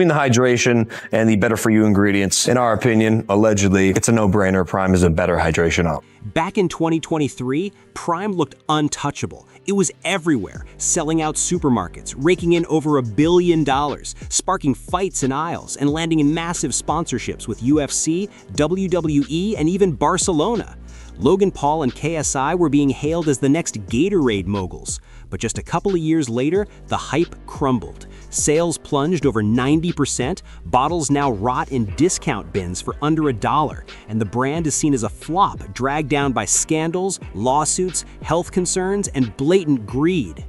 Between the hydration and the better for you ingredients, in our opinion, allegedly, it's a no-brainer. Prime is a better hydration option. Back in 2023, Prime looked untouchable. It was everywhere, selling out supermarkets, raking in over $1 billion, sparking fights in aisles, and landing in massive sponsorships with UFC, WWE, and even Barcelona. Logan Paul and KSI were being hailed as the next Gatorade moguls. But just a couple of years later, the hype crumbled. Sales plunged over 90%, bottles now rot in discount bins for under $1, and the brand is seen as a flop, dragged down by scandals, lawsuits, health concerns, and blatant greed.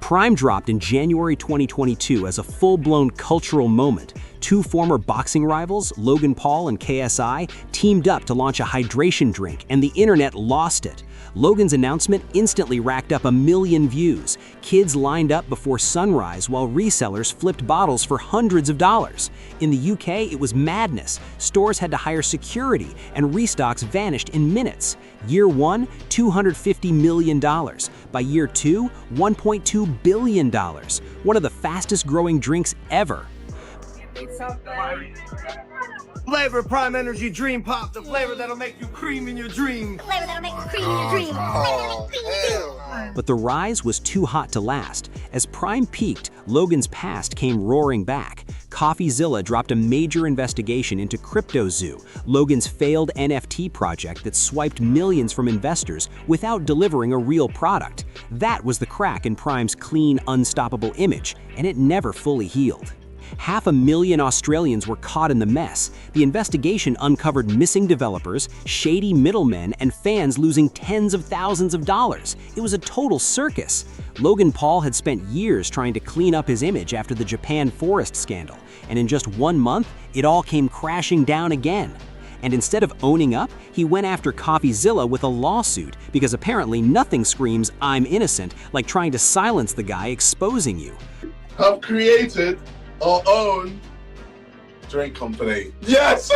Prime dropped in January 2022 as a full-blown cultural moment. Two former boxing rivals, Logan Paul and KSI, teamed up to launch a hydration drink, and the internet lost it. Logan's announcement instantly racked up 1 million views. Kids lined up before sunrise while resellers flipped bottles for hundreds of dollars. In the UK, it was madness. Stores had to hire security, and restocks vanished in minutes. Year 1, $250 million. By year 2, $1.2 billion. One of the fastest growing drinks ever. Flavor Prime Energy Dream Pop, the flavor that'll make you cream in your dream. The flavor that'll make you cream in your dream. But the rise was too hot to last. As Prime peaked, Logan's past came roaring back. CoffeeZilla dropped a major investigation into CryptoZoo, Logan's failed NFT project that swiped millions from investors without delivering a real product. That was the crack in Prime's clean, unstoppable image, and it never fully healed. 500,000 Australians were caught in the mess. The investigation uncovered missing developers, shady middlemen, and fans losing tens of thousands of dollars. It was a total circus. Logan Paul had spent years trying to clean up his image after the Japan forest scandal, and in just 1 month, it all came crashing down again. And instead of owning up, he went after CoffeeZilla with a lawsuit because apparently nothing screams "I'm innocent" like trying to silence the guy exposing you. Have created our own drink company. Yes!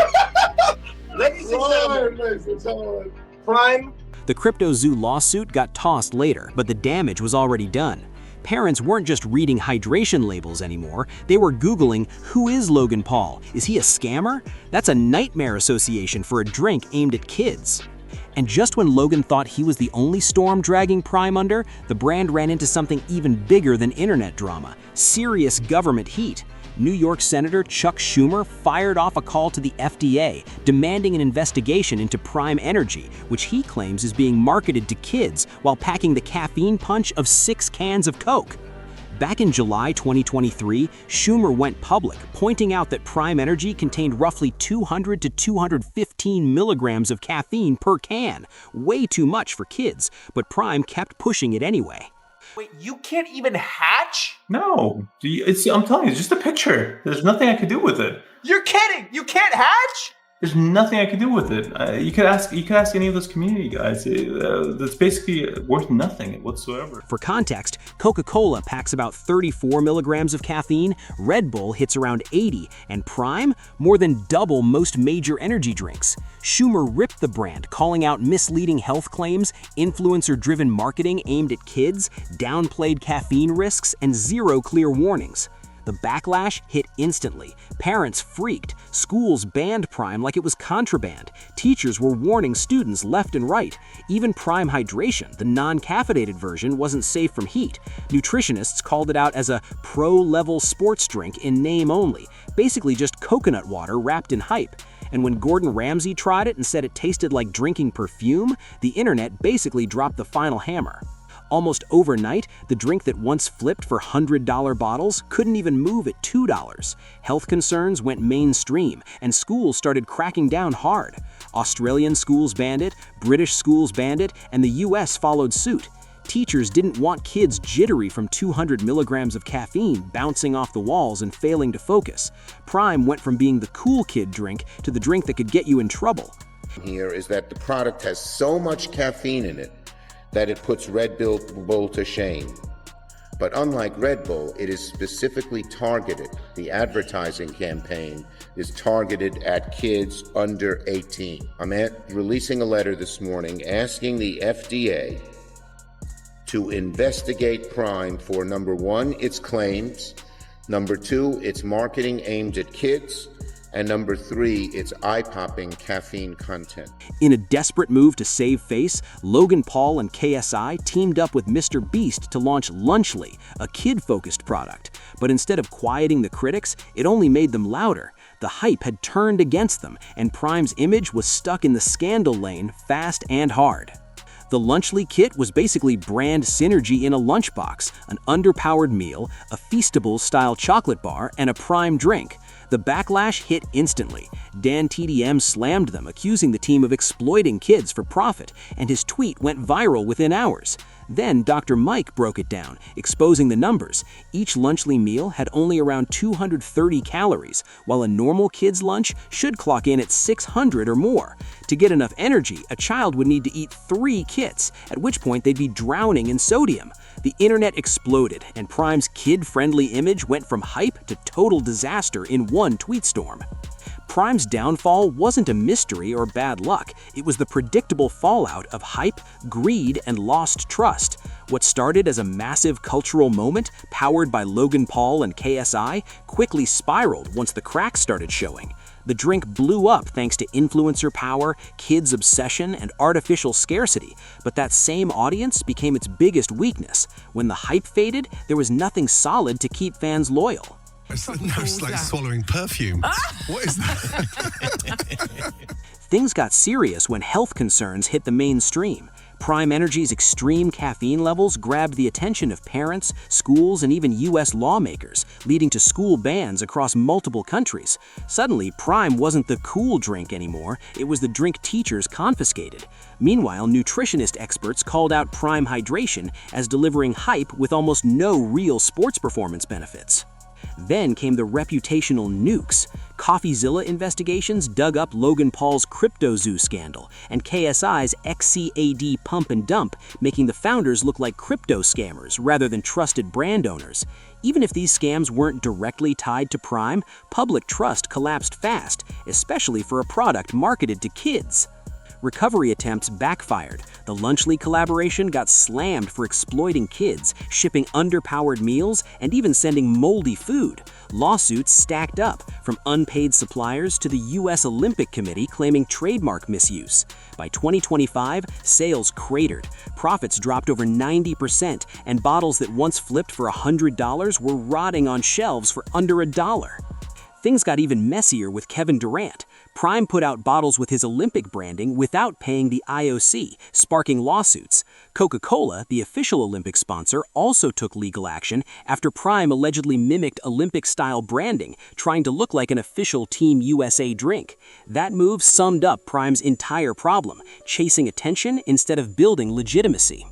Ladies and gentlemen, Prime. The CryptoZoo lawsuit got tossed later, but the damage was already done. Parents weren't just reading hydration labels anymore, they were Googling, who is Logan Paul? Is he a scammer? That's a nightmare association for a drink aimed at kids. And just when Logan thought he was the only storm dragging Prime under, the brand ran into something even bigger than internet drama, serious government heat. New York Senator Chuck Schumer fired off a call to the FDA, demanding an investigation into Prime Energy, which he claims is being marketed to kids while packing the caffeine punch of 6 cans of Coke. Back in July 2023, Schumer went public, pointing out that Prime Energy contained roughly 200 to 215 milligrams of caffeine per can, way too much for kids, but Prime kept pushing it anyway. Wait, you can't even hatch? No, I'm telling you, it's just a picture. There's nothing I could do with it. You're kidding! You can't hatch? There's nothing I could do with it. You could ask any of those community guys. That's basically worth nothing whatsoever. For context, Coca-Cola packs about 34 milligrams of caffeine, Red Bull hits around 80, and Prime more than double most major energy drinks. Schumer ripped the brand, calling out misleading health claims, influencer-driven marketing aimed at kids, downplayed caffeine risks, and zero clear warnings. The backlash hit instantly. Parents freaked. Schools banned Prime like it was contraband. Teachers were warning students left and right. Even Prime Hydration, the non-caffeinated version, wasn't safe from heat. Nutritionists called it out as a pro-level sports drink in name only, basically just coconut water wrapped in hype. And when Gordon Ramsay tried it and said it tasted like drinking perfume, the internet basically dropped the final hammer. Almost overnight, the drink that once flipped for $100 bottles couldn't even move at $2. Health concerns went mainstream, and schools started cracking down hard. Australian schools banned it, British schools banned it, and the US followed suit. Teachers didn't want kids jittery from 200 milligrams of caffeine bouncing off the walls and failing to focus. Prime went from being the cool kid drink to the drink that could get you in trouble. Here is that the product has so much caffeine in it that it puts Red Bull to shame. But unlike Red Bull, it is specifically targeted. The advertising campaign is targeted at kids under 18. I'm releasing a letter this morning asking the FDA to investigate Prime for, number one, its claims, Number 2, it's marketing aimed at kids. And number 3, it's eye-popping caffeine content. In a desperate move to save face, Logan Paul and KSI teamed up with Mr. Beast to launch Lunchly, a kid-focused product. But instead of quieting the critics, it only made them louder. The hype had turned against them, and Prime's image was stuck in the scandal lane fast and hard. The Lunchly kit was basically brand synergy in a lunchbox, an underpowered meal, a Feastable-style chocolate bar, and a Prime drink. The backlash hit instantly. Dan TDM slammed them, accusing the team of exploiting kids for profit, and his tweet went viral within hours. Then Dr. Mike broke it down, exposing the numbers. Each Lunchly meal had only around 230 calories, while a normal kid's lunch should clock in at 600 or more. To get enough energy, a child would need to eat 3 kits, at which point they'd be drowning in sodium. The internet exploded, and Prime's kid-friendly image went from hype to total disaster in one tweet storm. Prime's downfall wasn't a mystery or bad luck, it was the predictable fallout of hype, greed, and lost trust. What started as a massive cultural moment, powered by Logan Paul and KSI, quickly spiraled once the cracks started showing. The drink blew up thanks to influencer power, kids' obsession, and artificial scarcity, but that same audience became its biggest weakness. When the hype faded, there was nothing solid to keep fans loyal. It's like swallowing perfume. What is that? Things got serious when health concerns hit the mainstream. Prime Energy's extreme caffeine levels grabbed the attention of parents, schools, and even US lawmakers, leading to school bans across multiple countries. Suddenly, Prime wasn't the cool drink anymore, it was the drink teachers confiscated. Meanwhile, nutritionist experts called out Prime Hydration as delivering hype with almost no real sports performance benefits. Then came the reputational nukes. CoffeeZilla investigations dug up Logan Paul's CryptoZoo scandal and KSI's XCAD pump and dump, making the founders look like crypto scammers rather than trusted brand owners. Even if these scams weren't directly tied to Prime, public trust collapsed fast, especially for a product marketed to kids. Recovery attempts backfired. The Lunchly collaboration got slammed for exploiting kids, shipping underpowered meals, and even sending moldy food. Lawsuits stacked up, from unpaid suppliers to the US Olympic Committee claiming trademark misuse. By 2025, sales cratered. Profits dropped over 90%, and bottles that once flipped for $100 were rotting on shelves for under $1. Things got even messier with Kevin Durant. Prime put out bottles with his Olympic branding without paying the IOC, sparking lawsuits. Coca-Cola, the official Olympic sponsor, also took legal action after Prime allegedly mimicked Olympic-style branding, trying to look like an official Team USA drink. That move summed up Prime's entire problem, chasing attention instead of building legitimacy.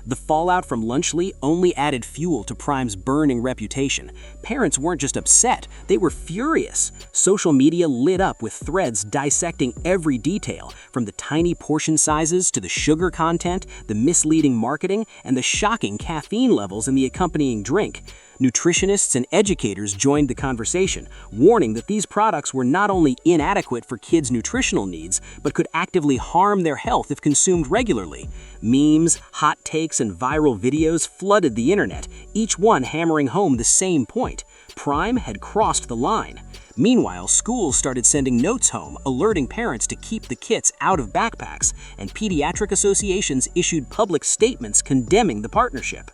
The fallout from Lunchly only added fuel to Prime's burning reputation. Parents weren't just upset, they were furious. Social media lit up with threads dissecting every detail, from the tiny portion sizes to the sugar content, the misleading marketing, and the shocking caffeine levels in the accompanying drink. Nutritionists and educators joined the conversation, warning that these products were not only inadequate for kids' nutritional needs, but could actively harm their health if consumed regularly. Memes, hot takes, and viral videos flooded the internet, each one hammering home the same point: Prime had crossed the line. Meanwhile, schools started sending notes home, alerting parents to keep the kits out of backpacks, and pediatric associations issued public statements condemning the partnership.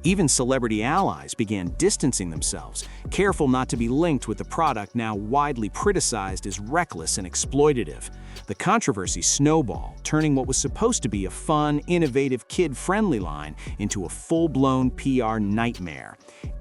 Even celebrity allies began distancing themselves, careful not to be linked with the product now widely criticized as reckless and exploitative. The controversy snowballed, turning what was supposed to be a fun, innovative, kid-friendly line into a full-blown PR nightmare.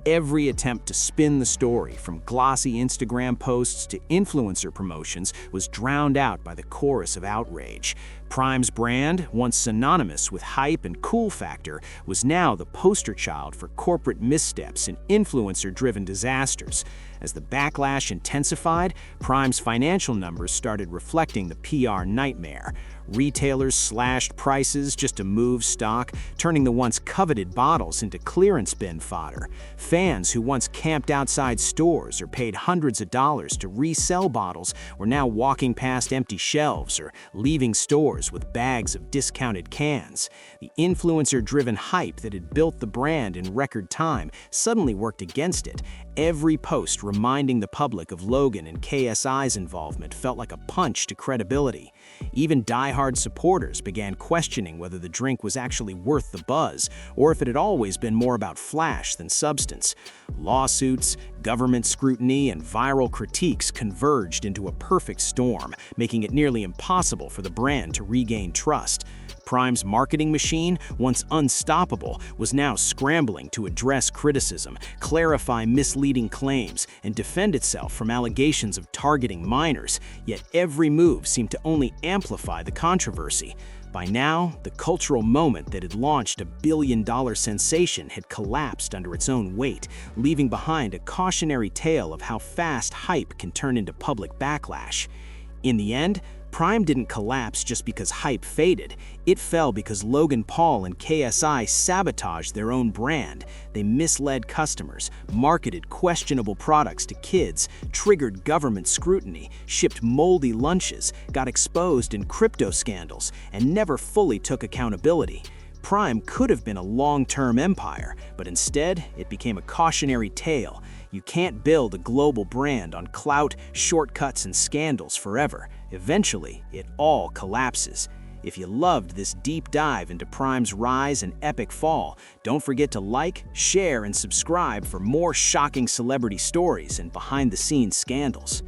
Every attempt to spin the story, from glossy Instagram posts to influencer promotions, was drowned out by the chorus of outrage. Prime's brand, once synonymous with hype and cool factor, was now the poster child for corporate missteps and influencer-driven disasters. As the backlash intensified, Prime's financial numbers started reflecting the PR nightmare. Retailers slashed prices just to move stock, turning the once coveted bottles into clearance bin fodder. Fans who once camped outside stores or paid hundreds of dollars to resell bottles were now walking past empty shelves or leaving stores with bags of discounted cans. The influencer-driven hype that had built the brand in record time suddenly worked against it. Every post reminding the public of Logan and KSI's involvement felt like a punch to credibility. Even die-hard supporters began questioning whether the drink was actually worth the buzz, or if it had always been more about flash than substance. Lawsuits, government scrutiny, and viral critiques converged into a perfect storm, making it nearly impossible for the brand to regain trust. Prime's marketing machine, once unstoppable, was now scrambling to address criticism, clarify misleading claims, and defend itself from allegations of targeting minors, yet every move seemed to only amplify the controversy. By now, the cultural moment that had launched a billion-dollar sensation had collapsed under its own weight, leaving behind a cautionary tale of how fast hype can turn into public backlash. In the end, Prime didn't collapse just because hype faded. It fell because Logan Paul and KSI sabotaged their own brand. They misled customers, marketed questionable products to kids, triggered government scrutiny, shipped moldy lunches, got exposed in crypto scandals, and never fully took accountability. Prime could have been a long-term empire, but instead, it became a cautionary tale. You can't build a global brand on clout, shortcuts, and scandals forever. Eventually, it all collapses. If you loved this deep dive into Prime's rise and epic fall, don't forget to like, share, and subscribe for more shocking celebrity stories and behind-the-scenes scandals.